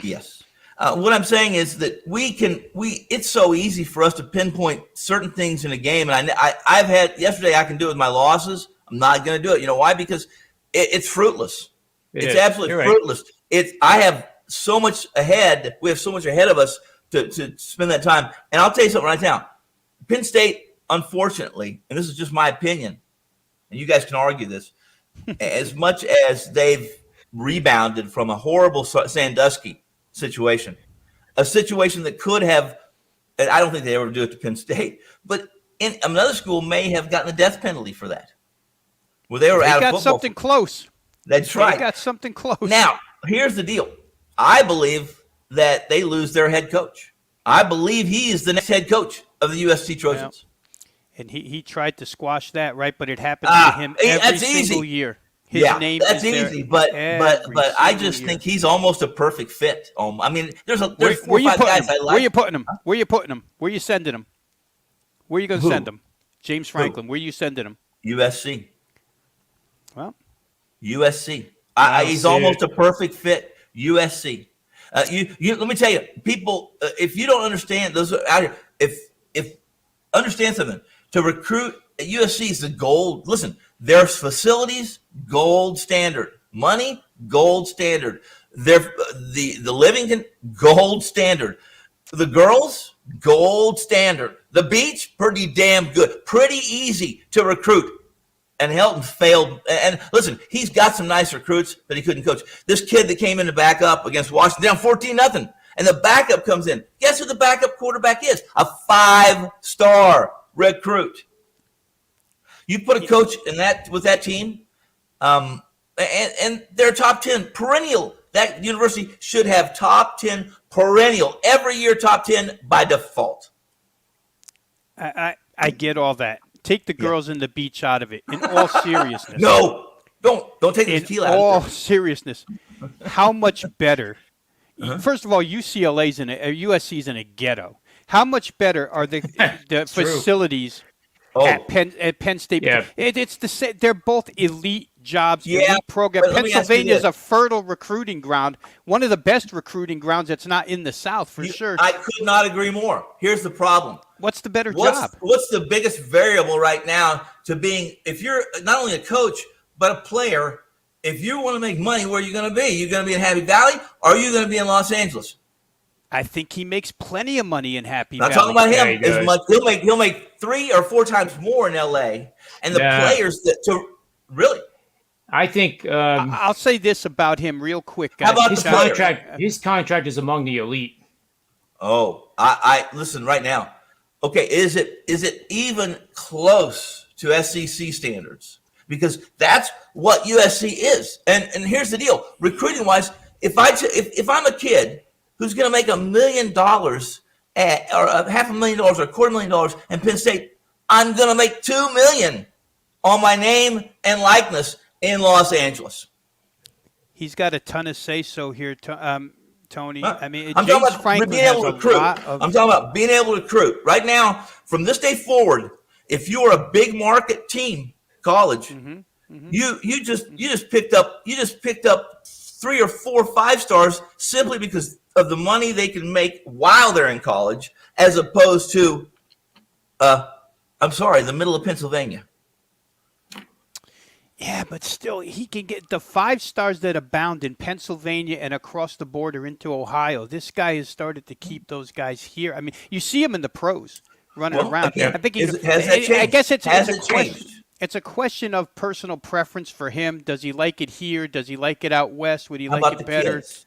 Yes. What I'm saying is that it's so easy for us to pinpoint certain things in a game. And I've had yesterday, I can do it with my losses. I'm not going to do it. You know why? Because it's fruitless. It's absolutely fruitless. I have so much ahead. We have so much ahead of us to spend that time. And I'll tell you something right now. Penn State, unfortunately, and this is just my opinion, and you guys can argue this, as much as they've rebounded from a horrible Sandusky situation, a situation that could have, and I don't think they ever do it to Penn State, but in another school may have gotten a death penalty for that, where they were out of football. Got something close. That's right. They got something close. Now, here's the deal. I believe that they lose their head coach. I believe he is the next head coach of the USC Trojans. Yeah. And he tried to squash that, right? But it happens to him every single year. His name that's is easy, but I just think he's almost a perfect fit. I mean, there's 4 or 5 guys I like. Where you putting him? Where you putting him? Where you sending him? Where you going to send him? James Franklin. Where you sending him? USC. Well, USC. He's almost a perfect fit. USC. Let me tell you, people. If you don't understand those out here, if understand something, to recruit at USC is the gold. Listen. Their facilities, gold standard. Money, gold standard. The living, gold standard. The girls, gold standard. The beach, pretty damn good. Pretty easy to recruit. And Helton failed. And listen, he's got some nice recruits, but he couldn't coach. This kid that came in to back up against Washington, down 14-0. And the backup comes in. Guess who the backup quarterback is? A 5-star recruit. You put a coach in with that team, and they're top 10 perennial. That university should have top 10 perennial every year, top 10 by default. I get all that. Take the girls and the beach out of it. In all seriousness, no, don't take the tequila out of it. In all seriousness, how much better? First of all, USC's in a ghetto. How much better are the facilities? At Penn State. Yeah. It's the same. They're both elite jobs, elite program. Pennsylvania is a fertile recruiting ground, one of the best recruiting grounds that's not in the South for sure. I could not agree more. Here's the problem. What's the better job? What's the biggest variable right now to being, if you're not only a coach, but a player, if you want to make money, where are you going to be? You're going to be in Happy Valley, or are you going to be in Los Angeles? I think he makes plenty of money in Happy Valley. I'm talking about him as much. He'll make 3 or 4 times more in LA. And the players really. I think I'll say this about him real quick, guys. How about his contract? His contract is among the elite. Oh, I listen right now. Okay, is it even close to SEC standards? Because that's what USC is. And here's the deal: recruiting wise, if I'm a kid who's going to make $1 million or $500,000 or $250,000 in Penn State, I'm going to make $2 million on my name and likeness in Los Angeles. He's got a ton of say-so here, Tony. I mean, I'm James talking about Franklin being has able a to recruit. lot of. I'm talking about being able to recruit. Right now, from this day forward, if you are a big market team, college, you just picked up 3 or 4 5-stars simply because of the money they can make while they're in college, as opposed to, the middle of Pennsylvania. Yeah, but still, he can get the 5 stars that abound in Pennsylvania and across the border into Ohio. This guy has started to keep those guys here. I mean, you see him in the pros running around. Again, I think has that changed? I guess it's a question. Changed? It's a question of personal preference for him. Does he like it here? Does he like it out west? Would he like it better? Kids?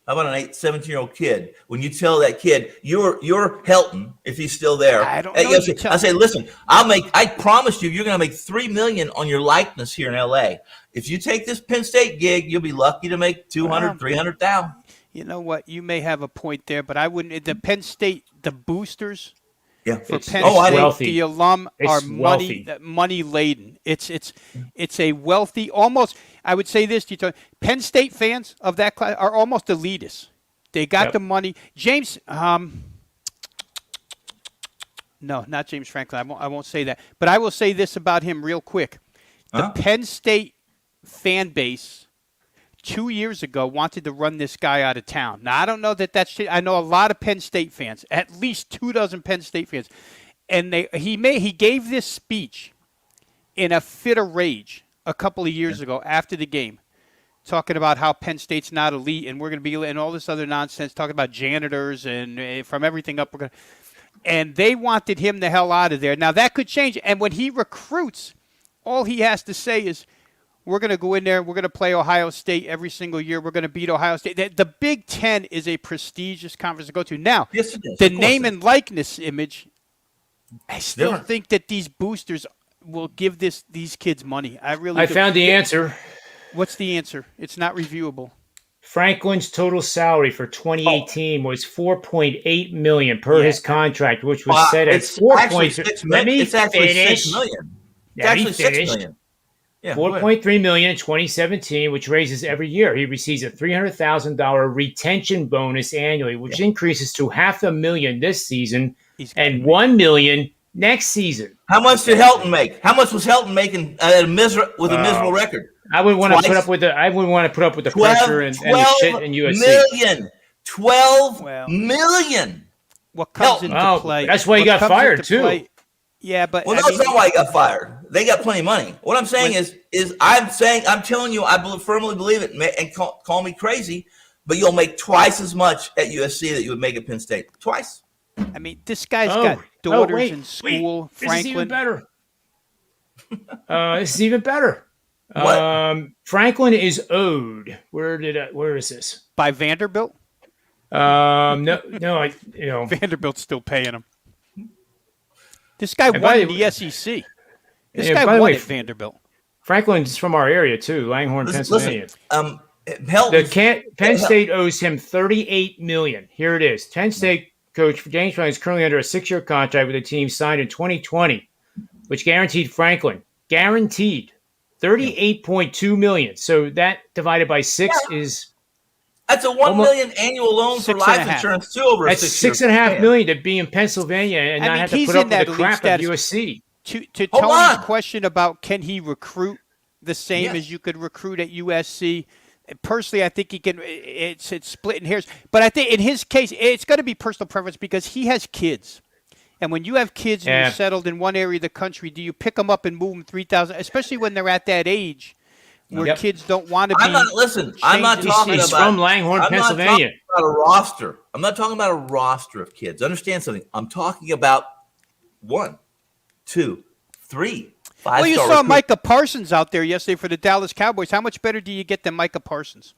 How about an 17-year-old kid? When you tell that kid, you're Helton, if he's still there. I don't know. I say, listen, I promise you're going to make $3 million on your likeness here in L.A. If you take this Penn State gig, you'll be lucky to make $200,000, $300,000. You know what? You may have a point there, but I wouldn't. The Penn State, the boosters. Yeah, for Penn State, wealthy. The alum are money laden. It's a wealthy, almost. I would say this to you, Penn State fans of that class are almost elitists. They got the money. James, no, not James Franklin. I won't say that, but I will say this about him real quick. The Penn State fan base 2 years ago wanted to run this guy out of town. Now, I don't know that that's – I know a lot of Penn State fans, at least 24 Penn State fans. And he gave this speech in a fit of rage a couple of years ago after the game, talking about how Penn State's not elite and we're going to be – and all this other nonsense, talking about janitors and from everything up. And they wanted him the hell out of there. Now, that could change. And when he recruits, all he has to say is – we're going to go in there. We're going to play Ohio State every single year. We're going to beat Ohio State. The Big Ten is a prestigious conference to go to. Now, yes, it is. The name and likeness image, I still think that these boosters will give these kids money. I found the answer. What's the answer? It's not reviewable. Franklin's total salary for 2018 was $4.8 million per his contract, which was set at $4.6 million. It's actually $6 million. It's actually $6 million. Yeah, $4.3 million in 2017, which raises every year. He receives a $300,000 retention bonus annually, which increases to $500,000 this season and $1 million next season. How much did Helton make? How much was Helton making with a miserable record? I wouldn't want to put up with the pressure and the shit in USC. $12 million. What comes into play? That's why he got fired too. Yeah, but that's not why he got fired. They got plenty of money. What I'm saying I'm telling you, I firmly believe it. And call me crazy, but you'll make twice as much at USC that you would make at Penn State. Twice. I mean, this guy's got daughters in school. Franklin. This is even better. This is even better. What? Franklin is owed. Where is this? By Vanderbilt? No. Vanderbilt's still paying him. This guy won in the SEC. This guy won at Vanderbilt. Franklin's from our area too, Langhorne, Pennsylvania. Penn State owes him $38 million. Here it is. Penn State coach James Franklin is currently under a 6-year contract with the team signed in 2020, which guaranteed Franklin $38.2 million. So that divided by 6 is. That's a $1 million annual loan for life insurance too. Over that's $6.5 million to be in Pennsylvania and not have to put up with the crap of USC. To Tony's question about can he recruit the same as you could recruit at USC, personally, I think he can. It's splitting hairs, but I think in his case, it's going to be personal preference because he has kids. And when you have kids and you're settled in one area of the country, do you pick them up and move them 3,000, especially when they're at that age? Where kids don't want to be. I'm not talking He's about from Langhorne, Pennsylvania. I'm not talking about a roster. I'm not talking about a roster of kids. Understand something? I'm talking about 1, 2, 3, 5. Well, you saw Micah Parsons out there yesterday for the Dallas Cowboys. How much better do you get than Micah Parsons?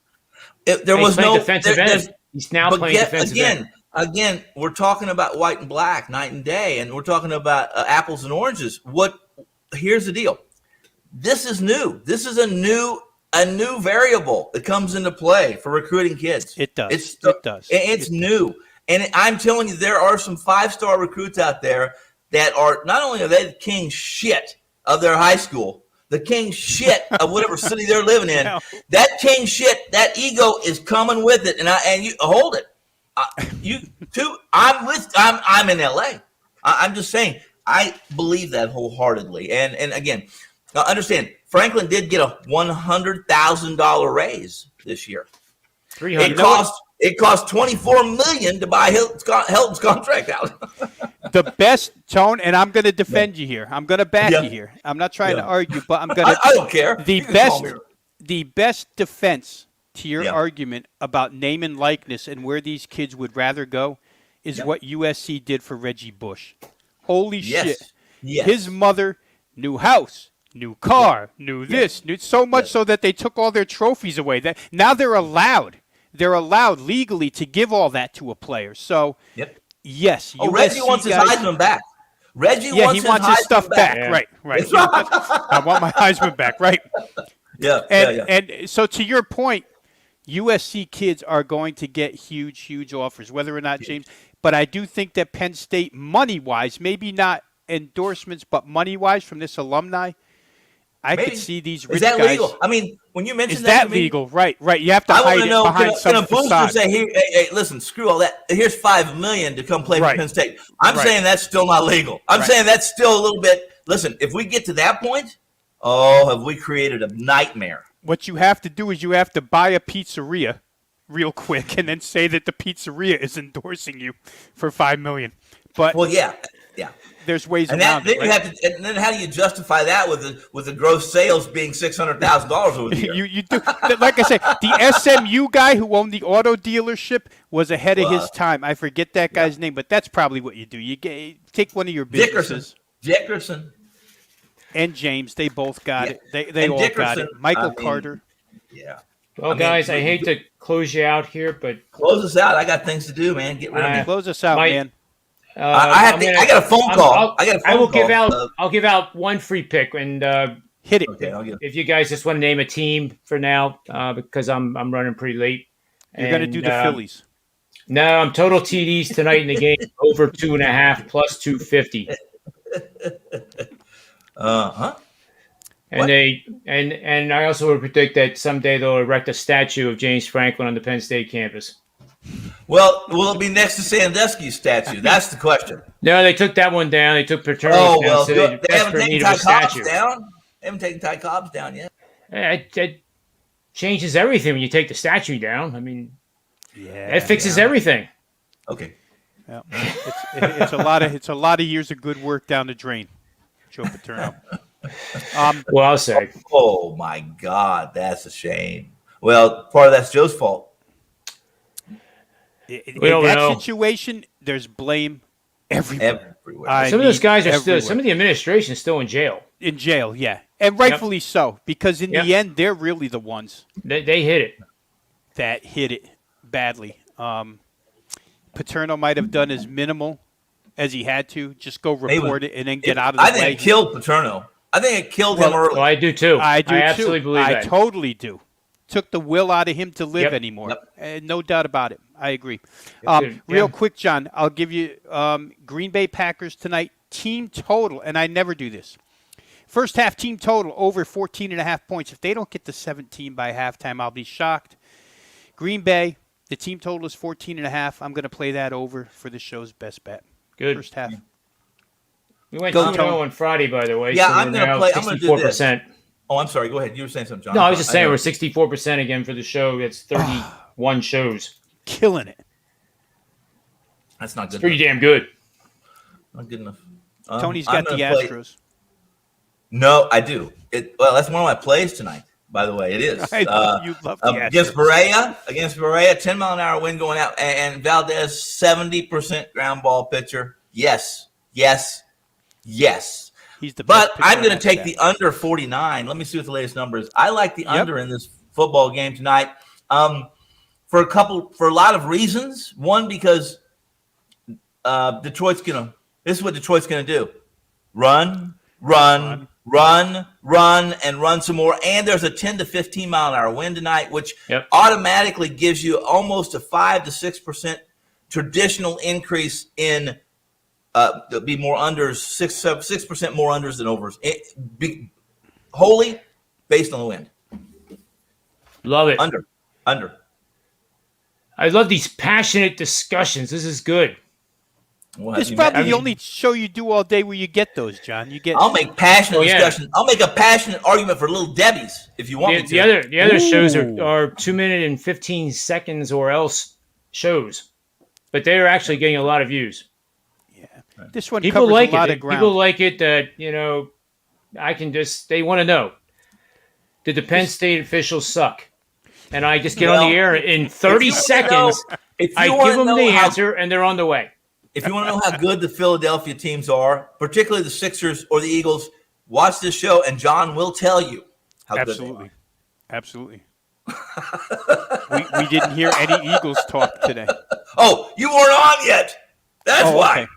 There was no defensive end. He's now playing defensive end. Again, we're talking about white and black, night and day, and we're talking about apples and oranges. Here's the deal. This is new. This is a new variable that comes into play for recruiting kids. It does. It's new. And I'm telling you, there are some 5-star recruits out there that are not only are they the king shit of their high school, the king shit of whatever city they're living in. No. That king shit, that ego is coming with it, and you hold it. I'm in LA. I'm just saying, I believe that wholeheartedly. And again, understand, Franklin did get a $100,000 raise this year. It cost $24 million to buy Hilton's contract out. The best, Tone, and I'm going to defend you here. I'm going to back you here. I'm not trying to argue, but I'm going to. I don't care. The best defense to your argument about name and likeness and where these kids would rather go is what USC did for Reggie Bush. Holy shit. Yes. His mother, new house, new car, new this, new so much so that they took all their trophies away. That now they're allowed legally to give all that to a player. So, yes. USC Reggie wants his Heisman back. He wants his stuff back. Yeah. Right. I want my Heisman back. Right. And so to your point, USC kids are going to get huge offers, whether or not James. But I do think that Penn State, money-wise, maybe not endorsements, but money-wise from this alumni, I could see these rich guys. Is that legal? I mean, when you mentioned that, is that legal? Right. You have to hide it behind some facade. Can a booster say, hey, listen, screw all that. Here's $5 million to come play for Penn State. I'm saying that's still not legal. I'm saying that's still a little bit. Listen, if we get to that point, have we created a nightmare? What you have to do is you have to buy a pizzeria real quick and then say that the pizzeria is endorsing you for $5 million. But there's ways around it. And then how do you justify that with the gross sales being $600,000 over the year? you do. Like I say, the SMU guy who owned the auto dealership was ahead of his time. I forget that guy's name, but that's probably what you do. You take one of your businesses. Dickerson. And James, they both got it. They all got it. Michael Carter. Yeah. Well, guys, I hate to close you out here, but close us out. I got things to do, man. Get rid of me. Close us out, man. I got a phone call. I'll give out one free pick and hit it. Okay, if you guys just want to name a team for now, because I'm running pretty late. You're going to do the Phillies. No, I'm total TDs tonight in the game. Over 2.5 plus 250. And I also would predict that someday they'll erect a statue of James Franklin on the Penn State campus. Well, will it be next to Sandusky's statue? That's the question. No, they took that one down. They took Paterno's down. So they haven't taken Ty Cobb's down. They haven't taken Ty Cobb's down yet. It changes everything when you take the statue down. I mean, it fixes everything. Okay. Yeah. It's a lot of years of good work down the drain, Joe Paterno. Well, I'll say. Oh my God, that's a shame. Well, part of that's Joe's fault. In that situation, there's blame everywhere. Some of those guys are still. Some of the administration is still in jail. In jail, yeah, and rightfully so, because in the end, they're really the ones they hit it. That hit it badly. Paterno might have done as minimal as he had to. Just go report it and then get out of the way. I think it killed Paterno. I think it killed him early. Well, I do too. I absolutely believe that. I totally do. Took the will out of him to live anymore. No doubt about it. I agree. Real quick, John, I'll give you Green Bay Packers tonight, team total, and I never do this. First half team total over 14.5 points. If they don't get to 17 by halftime, I'll be shocked. Green Bay, the team total is 14.5. I'm going to play that over for the show's best bet. Good. First half. We went 2-0 on Friday, by the way. Yeah, so I'm going to play. 64%. I'm going to do this. Oh, I'm sorry. Go ahead. You were saying something, John. No, I was just saying we're 64% again for the show. That's 31 shows. Killing it. That's not good. It's pretty damn good. Not good enough. Tony's got the Astros. No, I do. Well, that's one of my plays tonight. By the way, it is. You love the against Berea. Against Berea, 10-mile-an-hour wind going out, and Valdez 70% ground ball pitcher. Yes. He's the but I'm going to take the under 49. Let me see what the latest number is. I like the under in this football game tonight for a lot of reasons. One, because Detroit's going to – this is what Detroit's going to do. Run, and run some more. And there's a 10 to 15 mile an hour wind tonight, which automatically gives you almost a 5 to 6% traditional increase in there'll be more unders, 6% more unders than overs. wholly based on the wind. Love it. Under. I love these passionate discussions. This is good. Well, This is probably the only show you do all day where you get those, John. I'll make passionate discussion. Yeah. I'll make a passionate argument for Little Debbie's if you want me to. The other shows are 2 minute and 15 seconds or else shows, but they're actually getting a lot of views. Yeah, this one People covers like a lot it. of ground. People like it that they want to know. Did the Penn State officials suck? And I just get on the air in 30 seconds. I give them the answer, and they're on the way. If you want to know how good the Philadelphia teams are, particularly the Sixers or the Eagles, watch this show, and John will tell you how good they are. Absolutely. we didn't hear any Eagles talk today. Oh, you weren't on yet. That's why.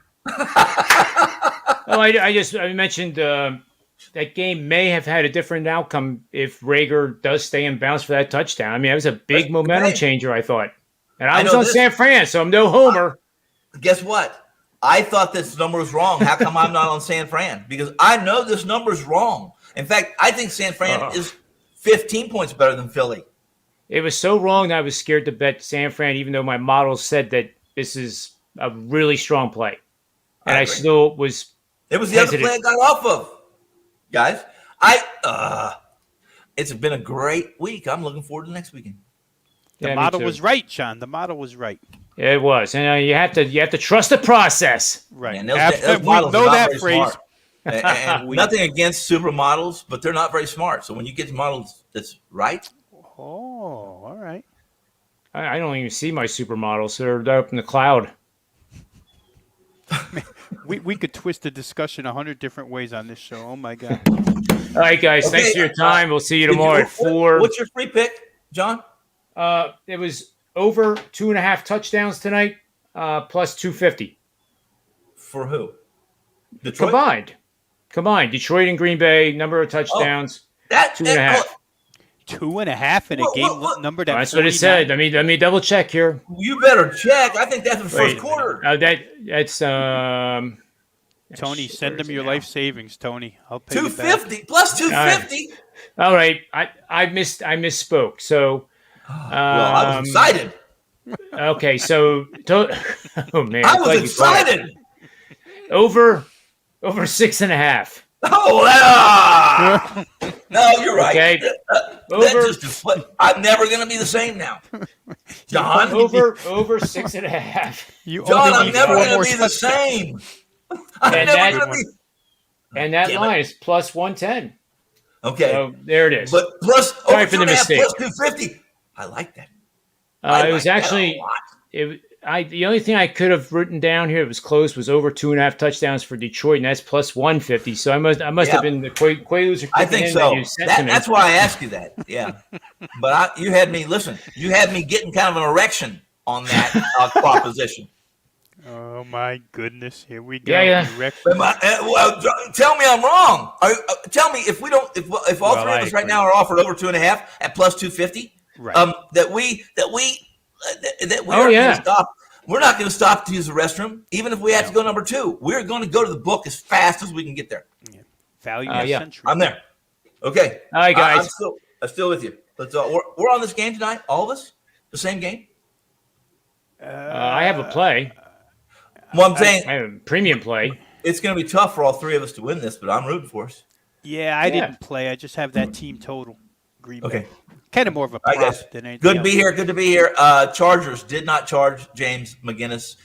Okay. I mentioned that game may have had a different outcome if Rager does stay in bounds for that touchdown. I mean, it was a big momentum changer, I thought. And I was on San Fran, so I'm no homer. Guess what? I thought this number was wrong. How come I'm not on San Fran? Because I know this number is wrong. In fact, I think San Fran is 15 points better than Philly. It was so wrong that I was scared to bet San Fran, even though my model said that this is a really strong play. And I still was It was the hesitant. other play I got off of. Guys, it's been a great week. I'm looking forward to next weekend. The model was right, John. The model was right. It was, and you have to trust the process. Right. And those we models know are not that very phrase. smart. And nothing against supermodels, but they're not very smart. So when you get the models that's right, all right. I don't even see my supermodels; they're up in the cloud. We could twist the discussion 100 different ways on this show. Oh my God! All right, guys. Thanks for your time. We'll see you tomorrow at 4. What's your free pick, John? It was over 2.5 touchdowns tonight, plus 250 For who? Detroit? Combined. Detroit and Green Bay, number of touchdowns, 2.5. 2.5 in a game number that. That's what it said. Let me double check here. You better check. I think that's the first quarter. That's Tony, send them your life savings, Tony. I'll pay 250 plus 250. All right. I misspoke. So I was excited. Okay, so oh man, I was excited. Over 6.5. Oh, no, you're right. Okay. I'm never going to be the same now. John. Over 6.5. John, I'm never going to be the same. I'm never going to be. And that line is plus 110. Okay. So there it is. But plus, sorry for the mistake. Plus 250. I like that. It was actually the only thing I could have written down here, it was close, was over 2.5 touchdowns for Detroit, and that's plus 150. So I must have been the Quaaludes. I think so. That's why I asked you that. Yeah, but you had me getting kind of an erection on that proposition. Oh my goodness! Here we go. Yeah. Tell me I'm wrong. Tell me if all three of us right now are offered over 2.5 at plus 250. Right. That we are going to stop. We're not going to stop to use the restroom, even if we have to go number 2. We're going to go to the book as fast as we can get there. Yeah. Value century. I'm there. Okay. All right, guys. I'm still with you. We're on this game tonight. All of us, the same game. I have a play. Well, I'm saying I have a premium play. It's going to be tough for all three of us to win this, but I'm rooting for us. Yeah, I didn't play. I just have that team total. Green Bay. Okay. Kind of more of a prop than anything Good else. to be here. Chargers did not charge James McGinnis.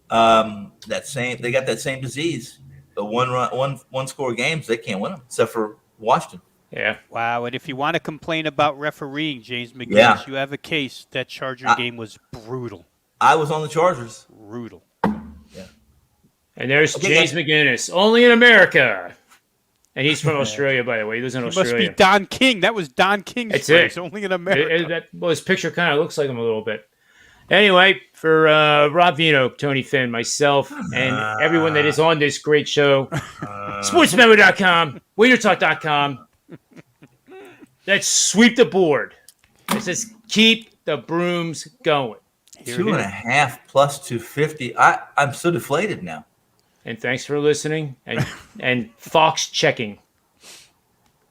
They got that same disease. The one score games, they can't win them except for Washington. Yeah. Wow. And if you want to complain about refereeing, James McGinnis, you have a case. That Charger game was brutal. I was on the Chargers. Brutal. Yeah. And there's James McGinnis, only in America. And he's from Australia, by the way. He lives in Australia. Must be Don King. That was Don King's place, only in America. His picture kind of looks like him a little bit. Anyway, for Rob Veno, Tony Finn, myself, and everyone that is on this great show, sportsmemo.com, waitertalk.com, let's sweep the board. Let's just keep the brooms going. 2.5 plus 250. I'm so deflated now. And thanks for listening and Fox checking.